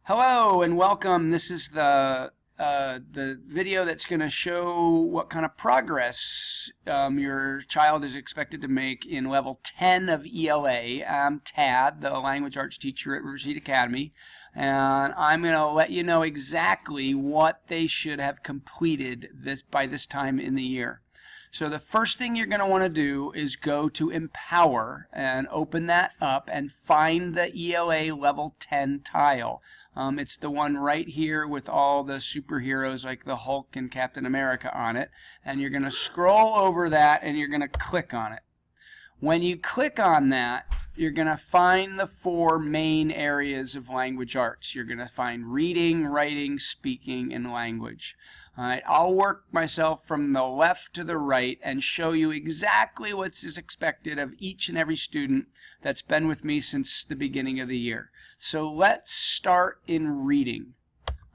Hello and welcome. This is the video that's going to show what kind of progress your child is expected to make in level 10 of ELA. I'm Tad, the language arts teacher at Riverside Academy, and I'm going to let you know exactly what they should have completed by this time in the year. So the first thing you're going to want to do is go to Empower and open that up and find the ELA level 10 tile. It's the one right here with all the superheroes like the Hulk and Captain America on it. And you're going to scroll over that and you're going to click on it. When you click on that, you're going to find the four main areas of language arts. You're going to find reading, writing, speaking, and language. Alright, I'll work myself from the left to the right and show you exactly what is expected of each and every student that's been with me since the beginning of the year. So let's start in reading.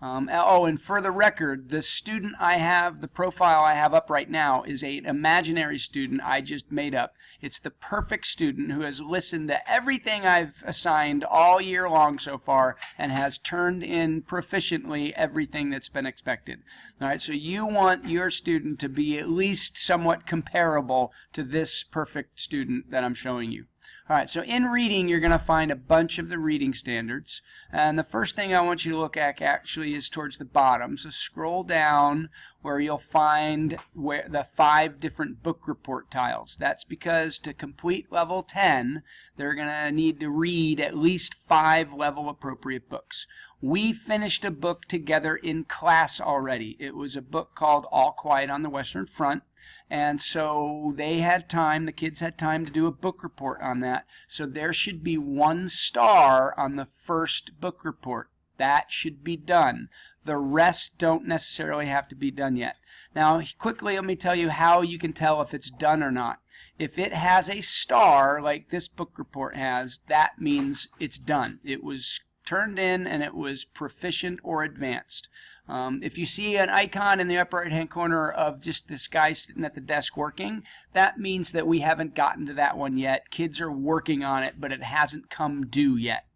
And for the record, the student I have, the profile I have up right now is an imaginary student I just made up. It's the perfect student who has listened to everything I've assigned all year long so far and has turned in proficiently everything that's been expected. All right, so you want your student to be at least somewhat comparable to this perfect student that I'm showing you. Alright, so in reading, you're going to find a bunch of the reading standards. And the first thing I want you to look at actually is towards the bottom. So scroll down where you'll find the 5 different book report tiles. That's because to complete level 10, they're going to need to read at least 5 level appropriate books. We finished a book together in class already. It was a book called All Quiet on the Western Front. And so they had time, the kids had time to do a book report on that. So there should be 1 star on the first book report. That should be done. The rest don't necessarily have to be done yet. Now, quickly, let me tell you how you can tell if it's done or not. If it has a star, like this book report has, that means it's done. It was turned in and it was proficient or advanced. If you see an icon in the upper right hand corner of just this guy sitting at the desk working, that means that we haven't gotten to that one yet. Kids are working on it, but it hasn't come due yet.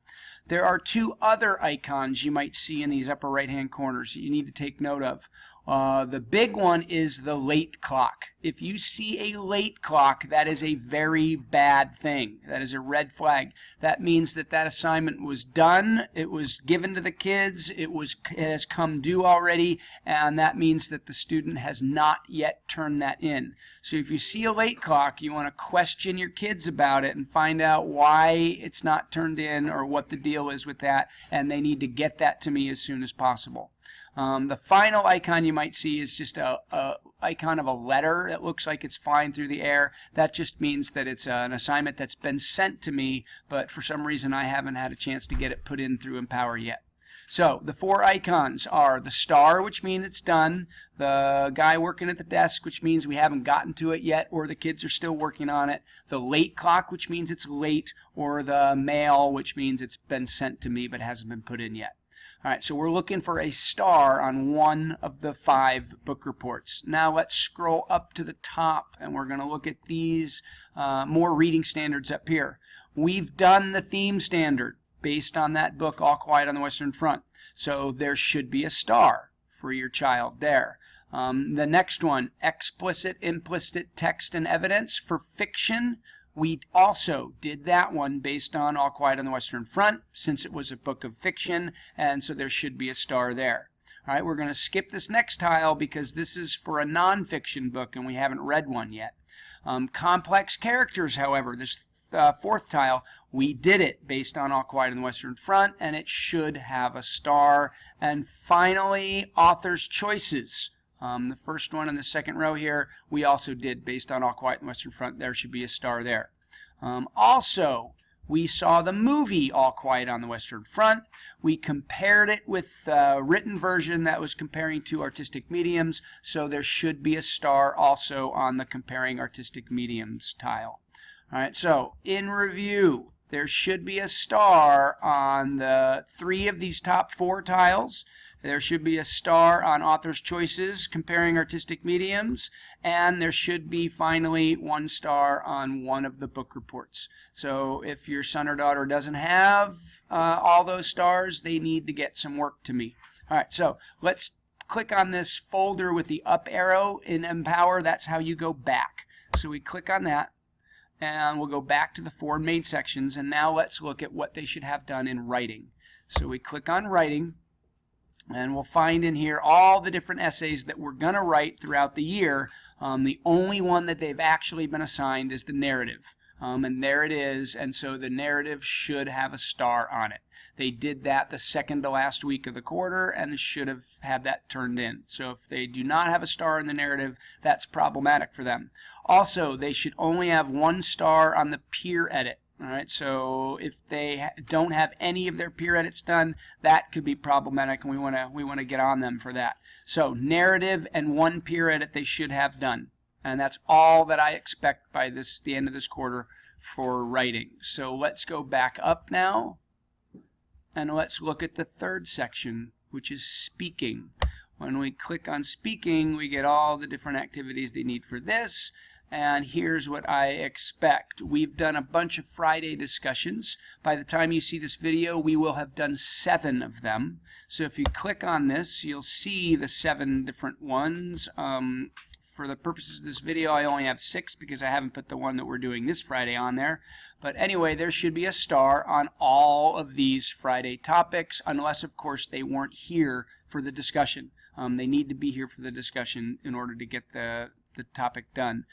There are 2 other icons you might see in these upper right hand corners that you need to take note of. The big one is the late clock. If you see a late clock, that is a very bad thing. That is a red flag. That means that that assignment was done, it was given to the kids, it has come due already, and that means that the student has not yet turned that in. So if you see a late clock, you want to question your kids about it and find out why it's not turned in or what the deal is with that, and they need to get that to me as soon as possible. The final icon you might see is just a icon of a letter that looks like it's flying through the air. That just means that it's an assignment that's been sent to me, but for some reason I haven't had a chance to get it put in through Empower yet. So the 4 icons are the star, which means it's done, the guy working at the desk, which means we haven't gotten to it yet or the kids are still working on it, the late clock, which means it's late, or the mail, which means it's been sent to me but hasn't been put in yet. Alright, so we're looking for a star on 1 of the 5 book reports. Now let's scroll up to the top and we're going to look at these more reading standards up here. We've done the theme standard based on that book, All Quiet on the Western Front. So there should be a star for your child there. The next one, explicit, implicit text and evidence for fiction. We also did that one based on All Quiet on the Western Front, since it was a book of fiction, and so there should be a star there. All right, we're going to skip this next tile because this is for a nonfiction book and we haven't read one yet. Complex characters, however, this 4th tile, we did it based on All Quiet on the Western Front, and it should have a star. And finally, author's choices. The first one in the second row here, we also did based on All Quiet on the Western Front. There should be a star there. Also, we saw the movie All Quiet on the Western Front. We compared it with the written version that was comparing 2 artistic mediums, so there should be a star also on the comparing artistic mediums tile. All right, so in review, there should be a star on the 3 of these top 4 tiles. There should be a star on author's choices, comparing artistic mediums, and there should be finally 1 star on one of the book reports. So if your son or daughter doesn't have all those stars, they need to get some work to me. All right, so let's click on this folder with the up arrow in Empower. That's how you go back. So we click on that, and we'll go back to the 4 main sections, and now let's look at what they should have done in writing. So we click on writing, and we'll find in here all the different essays that we're going to write throughout the year. The only one that they've actually been assigned is the narrative. And there it is, and so the narrative should have a star on it. They did that the second to last week of the quarter and should have had that turned in. So if they do not have a star in the narrative, that's problematic for them. Also, they should only have 1 star on the peer edit. All right, so if they don't have any of their peer edits done, that could be problematic, and we want to get on them for that. So narrative and 1 peer edit they should have done, and that's all that I expect by the end of this quarter for writing. So let's go back up now, and let's look at the 3rd section, which is speaking. When we click on speaking, we get all the different activities they need for this. And here's what I expect. We've done a bunch of Friday discussions. By the time you see this video, we will have done 7 of them. So if you click on this, you'll see the 7 different ones. For the purposes of this video, I only have 6 because I haven't put the one that we're doing this Friday on there. But anyway, there should be a star on all of these Friday topics, unless, of course, they weren't here for the discussion. They need to be here for the discussion in order to get the topic done.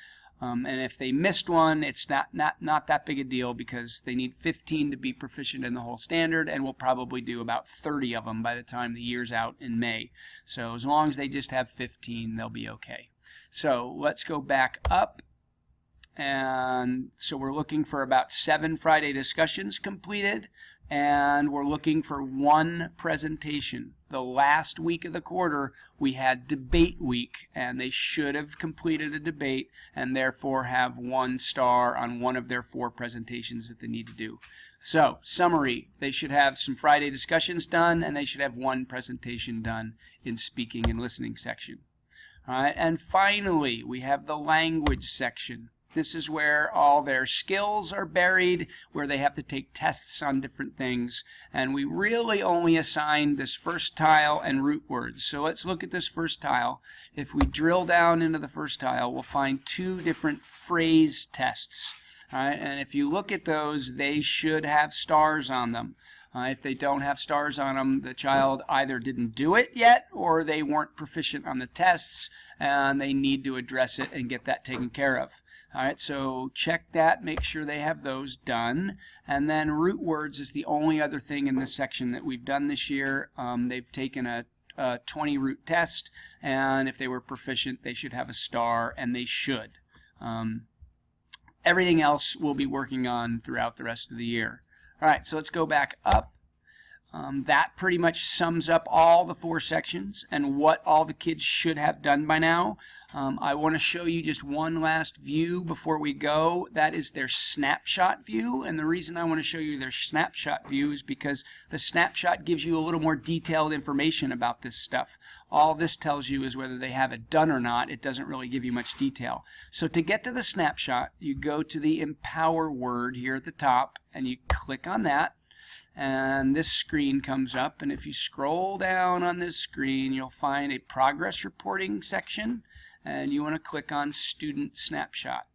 And if they missed one, it's not that big a deal because they need 15 to be proficient in the whole standard, and we'll probably do about 30 of them by the time the year's out in May. So as long as they just have 15, they'll be okay. So let's go back up. And so we're looking for about 7 Friday discussions completed, and we're looking for 1 presentation. The last week of the quarter, we had debate week, and they should have completed a debate and therefore have 1 star on one of their 4 presentations that they need to do. So, summary, they should have some Friday discussions done, and they should have 1 presentation done in speaking and listening section. All right, and finally, we have the language section. This is where all their skills are buried, where they have to take tests on different things. And we really only assigned this first tile and root words. So let's look at this first tile. If we drill down into the first tile, we'll find 2 different phrase tests. All right, and if you look at those, they should have stars on them. If they don't have stars on them, the child either didn't do it yet or they weren't proficient on the tests, and they need to address it and get that taken care of. All right, so check that, make sure they have those done. And then root words is the only other thing in this section that we've done this year. They've taken a 20 root test, and if they were proficient, they should have a star, and they should. Everything else we'll be working on throughout the rest of the year. All right, so let's go back up. That pretty much sums up all the 4 sections and what all the kids should have done by now. I want to show you just one last view before we go. That is their snapshot view, and the reason I want to show you their snapshot view is because the snapshot gives you a little more detailed information about this stuff. All this tells you is whether they have it done or not. It doesn't really give you much detail. So to get to the snapshot, you go to the Empower word here at the top, and you click on that. And this screen comes up, and if you scroll down on this screen, you'll find a progress reporting section, and you want to click on Student Snapshot.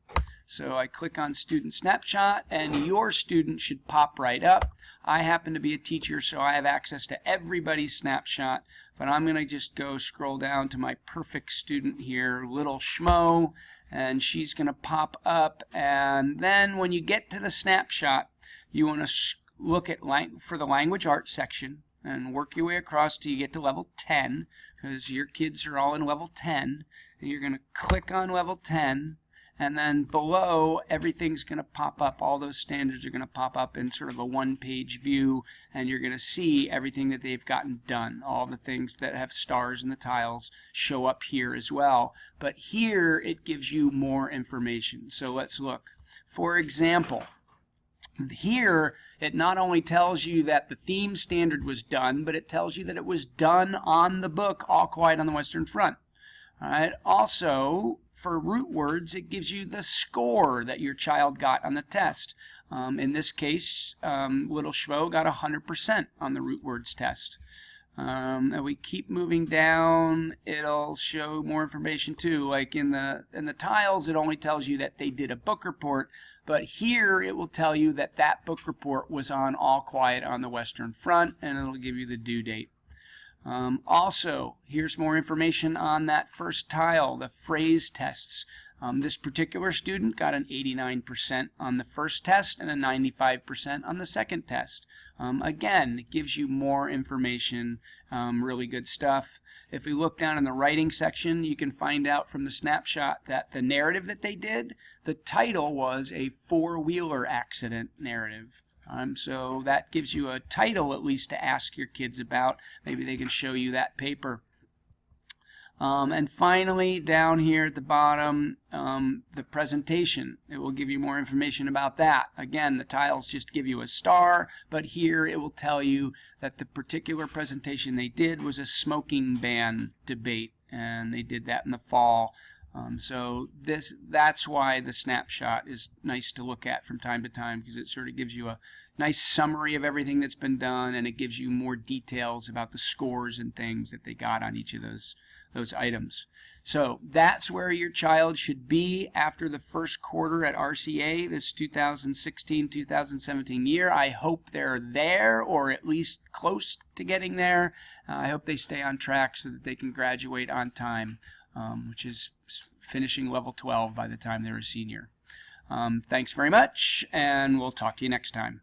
So I click on Student Snapshot, and your student should pop right up. I happen to be a teacher, so I have access to everybody's snapshot, but I'm going to just go scroll down to my perfect student here, Little Schmo, and she's going to pop up. And then when you get to the snapshot, you want to look at for the language arts section and work your way across till you get to level 10, because your kids are all in level 10, and you're going to click on level 10, and then below everything's going to pop up. All those standards are going to pop up in sort of a one-page view, and you're going to see everything that they've gotten done. All the things that have stars in the tiles show up here as well, but here it gives you more information. So let's look. For example, Here, it not only tells you that the theme standard was done, but it tells you that it was done on the book, All Quiet on the Western Front. All right. Also, for root words, it gives you the score that your child got on the test. In this case, little Schmo got 100% on the root words test. And we keep moving down, it'll show more information too. Like in the tiles, it only tells you that they did a book report, but here it will tell you that that book report was on All Quiet on the Western Front, and it'll give you the due date. Also, here's more information on that first tile, the phrase tests. This particular student got an 89% on the first test and a 95% on the second test. Again, it gives you more information, really good stuff. If we look down in the writing section, you can find out from the snapshot that the narrative that they did, the title was a four-wheeler accident narrative. So that gives you a title at least to ask your kids about. Maybe they can show you that paper. And finally, down here at the bottom, the presentation. It will give you more information about that. Again, the tiles just give you a star, but here it will tell you that the particular presentation they did was a smoking ban debate, and they did that in the fall. So that's why the snapshot is nice to look at from time to time, because it sort of gives you a nice summary of everything that's been done, and it gives you more details about the scores and things that they got on each of those items. So that's where your child should be after the first quarter at RCA, this 2016-2017 year. I hope they're there, or at least close to getting there. I hope they stay on track so that they can graduate on time, which is finishing level 12 by the time they're a senior. Thanks very much, and we'll talk to you next time.